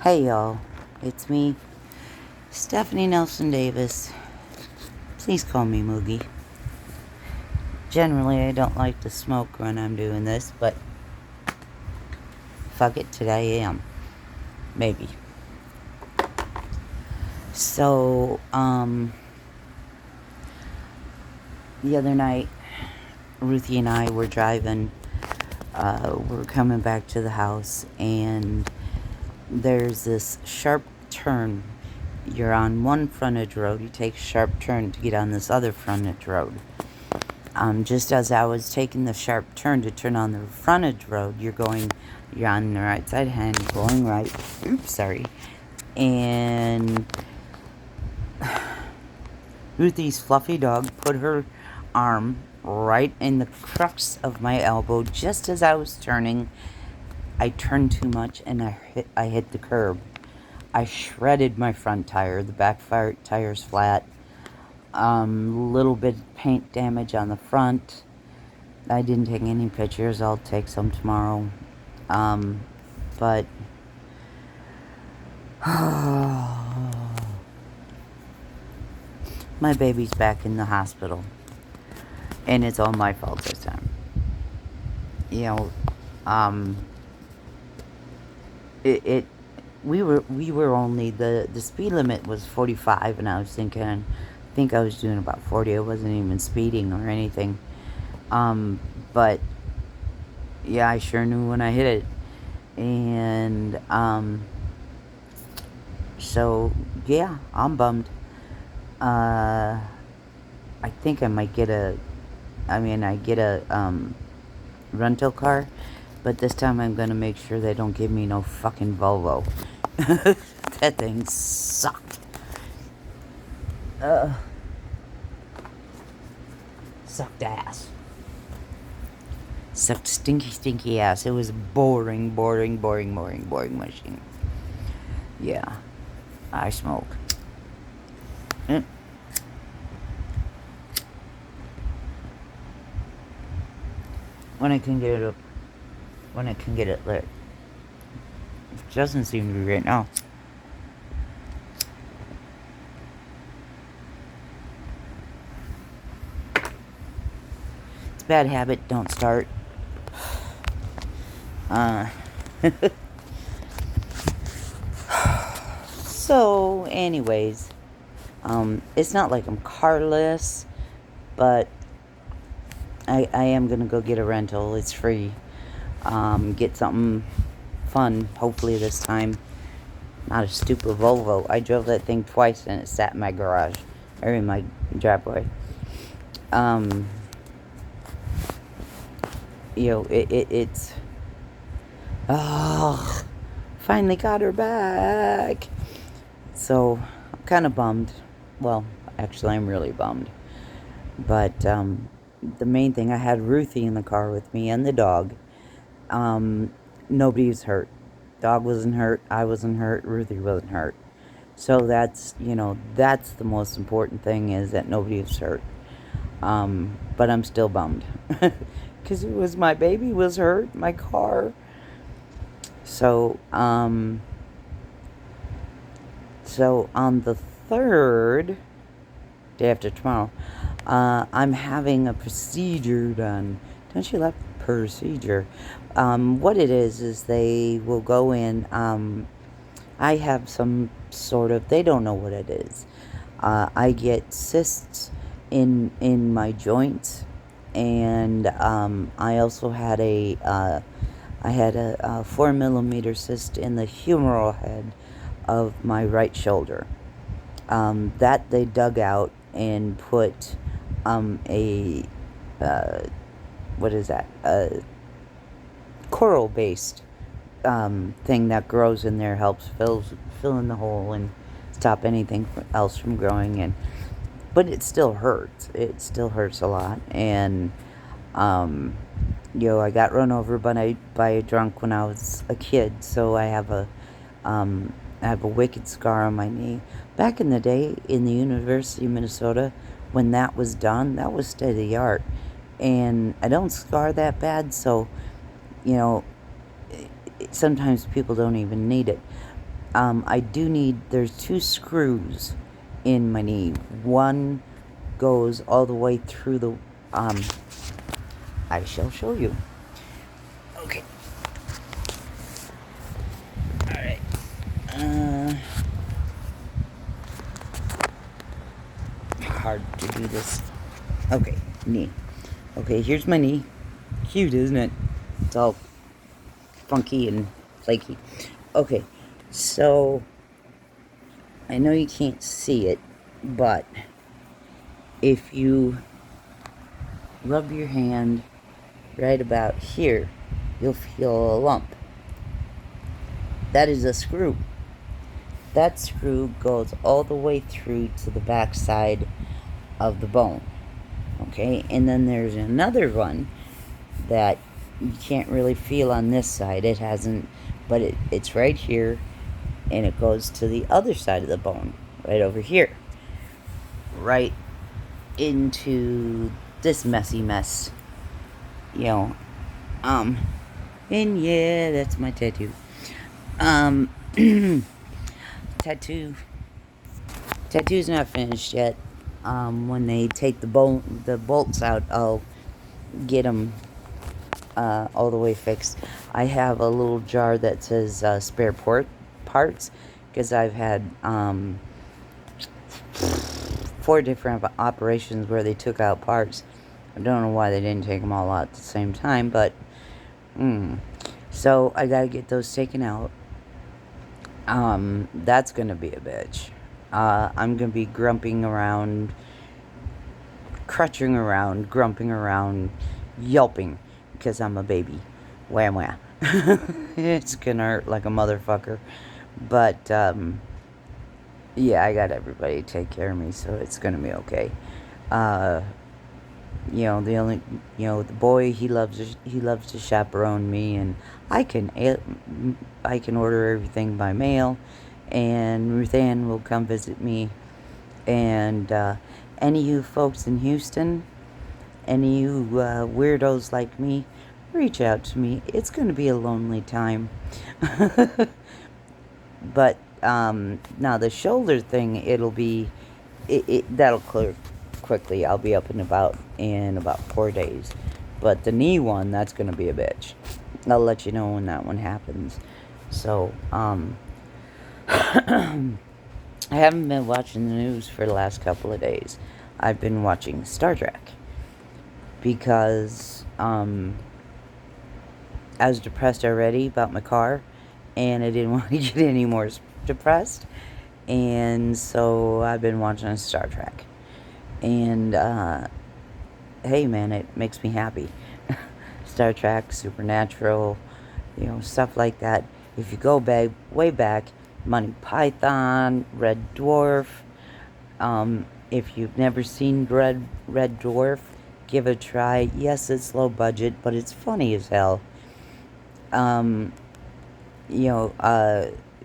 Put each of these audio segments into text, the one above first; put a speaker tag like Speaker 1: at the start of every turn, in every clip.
Speaker 1: Hey y'all, it's me, Stephanie Nelson Davis. Please call me Moogie. Generally, I don't like to smoke when I'm doing this, but fuck it, today I am. Maybe. So, the other night, Ruthie and I were driving. We're coming back to the house, and there's this sharp turn. You're on one frontage road, you take a sharp turn to get on this other frontage road. Just as I was taking the sharp turn to turn on the frontage road, you're on the right side hand, going right. Oops, sorry. And Ruthie's fluffy dog put her arm right in the crux of my elbow just as I was turning. I turned too much and I hit the curb. I shredded my front tire. The back tire's flat. Little bit of paint damage on the front. I didn't take any pictures. I'll take some tomorrow. But my baby's back in the hospital, and it's all my fault this time. You know, we were only, the speed limit was 45, and I think I was doing about 40. I wasn't even speeding or anything. But yeah, I sure knew when I hit it. And so yeah, I'm bummed. I think I might get a rental car, but this time I'm gonna make sure they don't give me no fucking Volvo. That thing sucked. Sucked ass. Sucked stinky ass. It was a boring machine. Yeah. I smoke. When I can get it lit. It doesn't seem to be right now. It's a bad habit, don't start. So, anyways, it's not like I'm carless, but I am gonna go get a rental. It's free. Get something fun, hopefully this time. Not a stupid Volvo. I drove that thing twice and it sat in my garage, or in my driveway. It's... Oh, finally got her back. So, I'm kind of bummed. Well, actually, I'm really bummed. But, the main thing, I had Ruthie in the car with me and the dog. Nobody was hurt. Dog wasn't hurt. I wasn't hurt. Ruthie wasn't hurt. So that's the most important thing, is that nobody was hurt. But I'm still bummed. Because it was my baby was hurt, my car. So on the 3rd, day after tomorrow, I'm having a procedure done. Don't you love procedure? What it is they will go in. I have some sort of, they don't know what it is. I get cysts in my joints, and I also had a 4mm cyst in the humeral head of my right shoulder. That they dug out and put a coral-based thing that grows in there, helps fill in the hole and stop anything else from growing. But it still hurts. It still hurts a lot. And I got run over by a drunk when I was a kid, so I have a wicked scar on my knee. Back in the day, in the University of Minnesota, when that was done, that was state of the art. And I don't scar that bad, so, sometimes people don't even need it. I do need, there's 2 screws in my knee. One goes all the way through the, I shall show you. Okay. Alright. Hard to do this. Okay, knee. Okay, here's my knee. Cute, isn't it? It's all funky and flaky. Okay, so I know you can't see it, but if you rub your hand right about here, you'll feel a lump. That is a screw. That screw goes all the way through to the back side of the bone. Okay, and then there's another one that you can't really feel on this side. It hasn't, but it's right here, and it goes to the other side of the bone, right over here, right into this messy mess, you know. And yeah, that's my tattoo. Tattoo's not finished yet. When they take the bolts out, I'll get them all the way fixed. I have a little jar that says spare parts, because I've had 4 different operations where they took out parts. I don't know why they didn't take them all out at the same time, but so I gotta get those taken out. That's gonna be a bitch. I'm gonna be grumping around, crutching around, grumping around, yelping, because I'm a baby. Wham wham. It's gonna hurt like a motherfucker. But, yeah, I got everybody to take care of me, so it's gonna be okay. You know, the boy, he loves to chaperone me, and I can order everything by mail, and Ruth Ann will come visit me. And any of you folks in Houston, any of you weirdos like me, reach out to me. It's going to be a lonely time. But now the shoulder thing, that'll clear quickly. I'll be up and about in about 4 days. But the knee one, that's going to be a bitch. I'll let you know when that one happens. So, I haven't been watching the news for the last couple of days. I've been watching Star Trek. Because, I was depressed already about my car. And I didn't want to get any more depressed. And so I've been watching Star Trek. And, hey man, it makes me happy. Star Trek, Supernatural, stuff like that. If you go way back, Monty Python, Red Dwarf. If you've never seen Red Dwarf, give it a try. Yes, it's low budget, but it's funny as hell.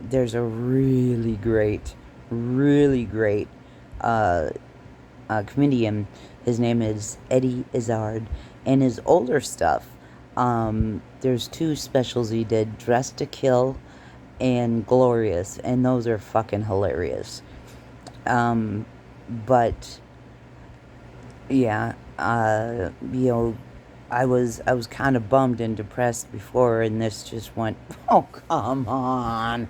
Speaker 1: There's a really great comedian. His name is Eddie Izzard, and his older stuff, there's 2 specials he did, Dressed to Kill and Glorious, and those are fucking hilarious. But yeah, I was kind of bummed and depressed before, and this just went, oh, come on,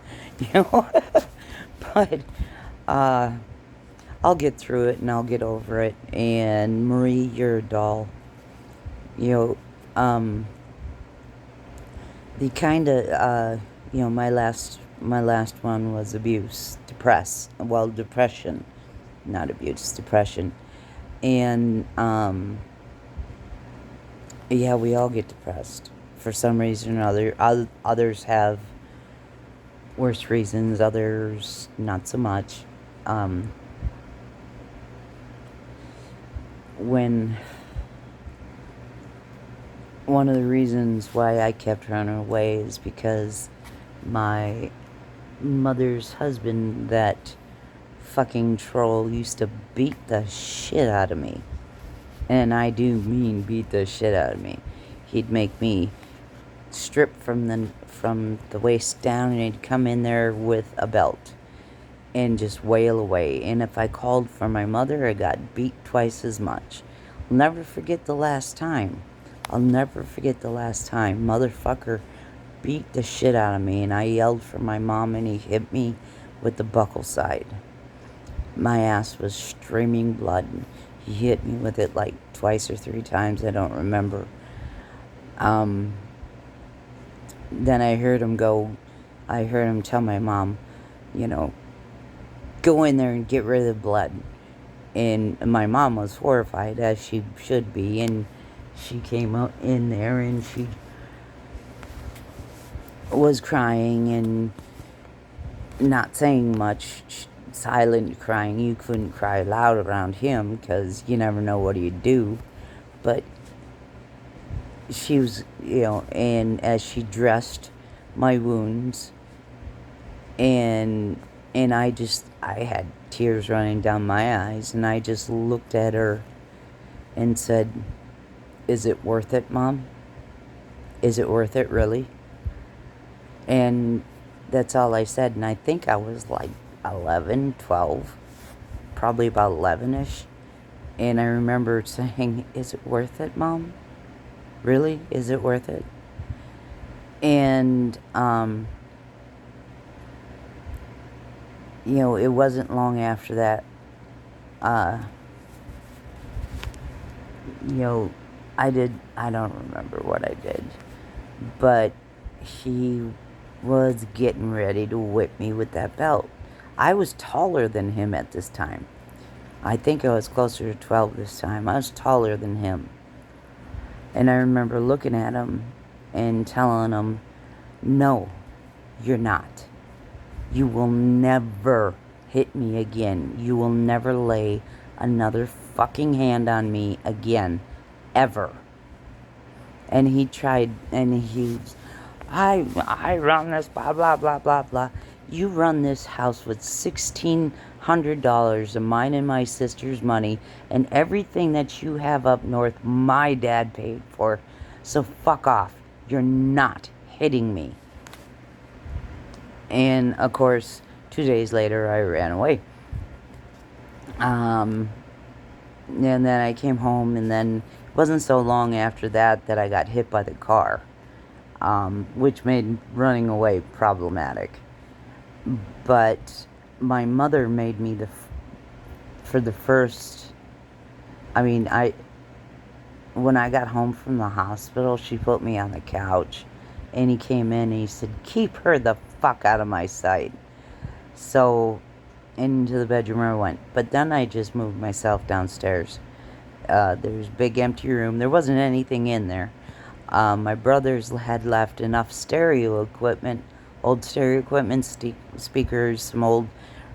Speaker 1: but I'll get through it, and I'll get over it. And Marie, you're a doll. The kind of, my last one was abuse, depression, not abuse, depression. And, yeah, we all get depressed for some reason or other. Others have worse reasons, others not so much. When one of the reasons why I kept running away is because my mother's husband, that fucking troll, used to beat the shit out of me. And I do mean beat the shit out of me. He'd make me stripped from the waist down, and he'd come in there with a belt and just wail away. And if I called for my mother, I got beat twice as much. I'll never forget the last time. I'll never forget the last time. Motherfucker beat the shit out of me, and I yelled for my mom, and he hit me with the buckle side. My ass was streaming blood. He hit me with it like twice or three times. I don't remember. Then I heard him tell my mom, you know, go in there and get rid of the blood. And my mom was horrified, as she should be, and she came out in there and she was crying and not saying much, silent crying. You couldn't cry loud around him because you never know what he'd do. But she was, and as she dressed my wounds, and I had tears running down my eyes, and I just looked at her and said, "Is it worth it, Mom? Is it worth it, really?" And that's all I said, and I think I was like 11, 12, probably about 11-ish, and I remember saying, "Is it worth it, Mom? Really? Is it worth it?" And, it wasn't long after that, I don't remember what I did, but he was getting ready to whip me with that belt. I was taller than him at this time. I think I was closer to 12 this time. I was taller than him. And I remember looking at him and telling him, "No, you're not. You will never hit me again. You will never lay another fucking hand on me again. Ever." And he tried, and I run this, blah, blah, blah, blah, blah. You run this house with $1,600 of mine and my sister's money, and everything that you have up north, my dad paid for. So fuck off. You're not hitting me. And, of course, 2 days later, I ran away. And then I came home, and then it wasn't so long after that I got hit by the car, which made running away problematic. But my mother made me when I got home from the hospital, she put me on the couch, and he came in and he said, "Keep her the fuck out of my sight." So into the bedroom I went. But then I just moved myself downstairs. There's a big empty room. There wasn't anything in there. My brothers had left enough old stereo equipment, speakers, some old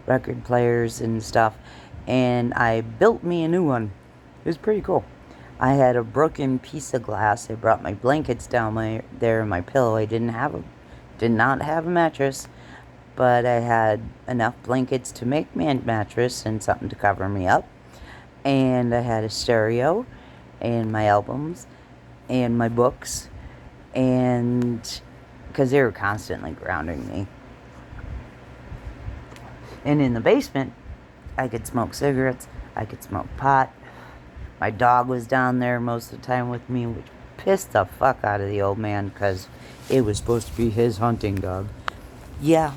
Speaker 1: record players and stuff, and I built me a new one. It was pretty cool. I had a broken piece of glass. I brought my blankets down there and my pillow. I did not have a mattress, but I had enough blankets to make me a mattress and something to cover me up. And I had a stereo and my albums and my books, and because they were constantly grounding me. And in the basement, I could smoke cigarettes, I could smoke pot. My dog was down there most of the time with me, which pissed the fuck out of the old man because it was supposed to be his hunting dog. Yeah,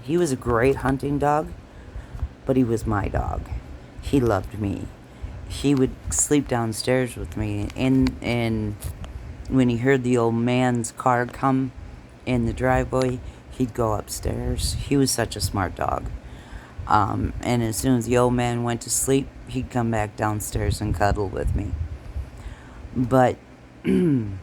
Speaker 1: he was a great hunting dog, but he was my dog. He loved me. He would sleep downstairs with me, and when he heard the old man's car come in the driveway, he'd go upstairs. He was such a smart dog. And as soon as the old man went to sleep, he'd come back downstairs and cuddle with me. But, and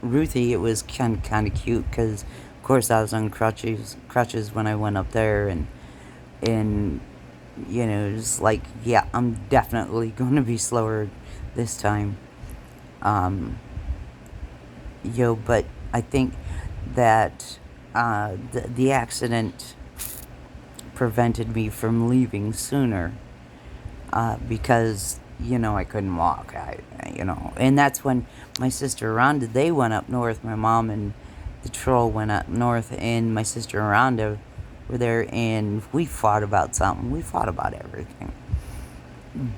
Speaker 1: Ruthie, it was kind of cute because, of course, I was on crutches when I went up there, and it was like, yeah, I'm definitely going to be slower this time. But I think that the accident prevented me from leaving sooner, because I couldn't walk. And that's when my sister Rhonda, they went up north. My mom and the troll went up north, and my sister Rhonda were there, and we fought about something. We fought about everything.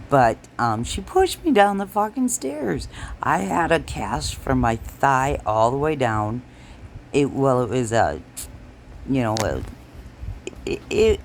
Speaker 1: But she pushed me down the fucking stairs. I had a cast from my thigh all the way down. It was a, you know, a, it